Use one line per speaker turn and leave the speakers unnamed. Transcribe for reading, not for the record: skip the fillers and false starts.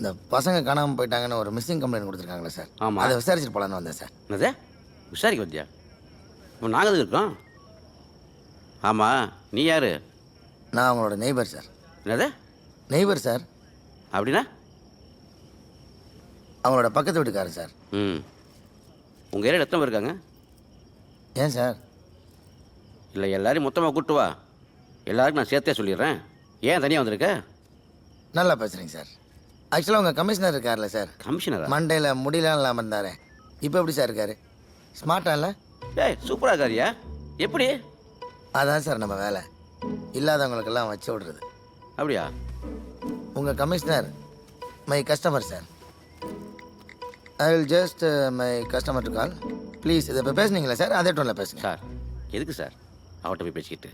இந்த பசங்க காணாமல் போயிட்டாங்கன்னு ஒரு மிஸ்ஸிங் கம்ப்ளைண்ட் கொடுத்துருக்காங்களே சார்.
ஆமாம்.
அதை விசாரிச்சுட்டு போகலான்னு வந்தேன் சார்.
என்னது விசாரிக்க வந்தியா? இப்போ நாங்கள் எதுக்கு இருக்கோம்? ஆமாம், நீ யார்?
நான் அவங்களோட நெய்பர் சார்.
என்னது
நெய்பர் சார்,
அப்படின்னா?
அவங்களோட பக்கத்து வீட்டுக்காரர் சார்.
ம், உங்கள் ஏரியாவில் எத்தனை பேர் இருக்காங்க?
ஏன் சார்?
இல்லை, எல்லாரையும் மொத்தமாக கூப்பிட்டு வா, எல்லாருக்கும் நான் சேர்த்தே சொல்லிடுறேன். ஏன் தனியாக வந்திருக்க?
நல்லா பேசுகிறீங்க சார். ஆக்சுவலாக உங்கள் கமிஷனர் இருக்கார்ல சார்,
கமிஷனரா?
மண்டேல முடியலாம் இல்லாமல் இருந்தார். இப்போ எப்படி சார் இருக்காரு? ஸ்மார்ட்டா இல்லை?
ஏய், சூப்பராக இருக்காரியா? எப்படி?
அதான் சார் நம்ம வேலை, இல்லாதவங்களுக்கெல்லாம் வச்சு விடுறது.
அப்படியா?
உங்கள் commissioner my customer sir. I will just my customer to call please. இதை இப்போ பேசுனீங்களா சார்? அதே டோனில் பேசுங்க
சார். எதுக்கு சார் அவட்ட போய் பேசிக்கிட்டு?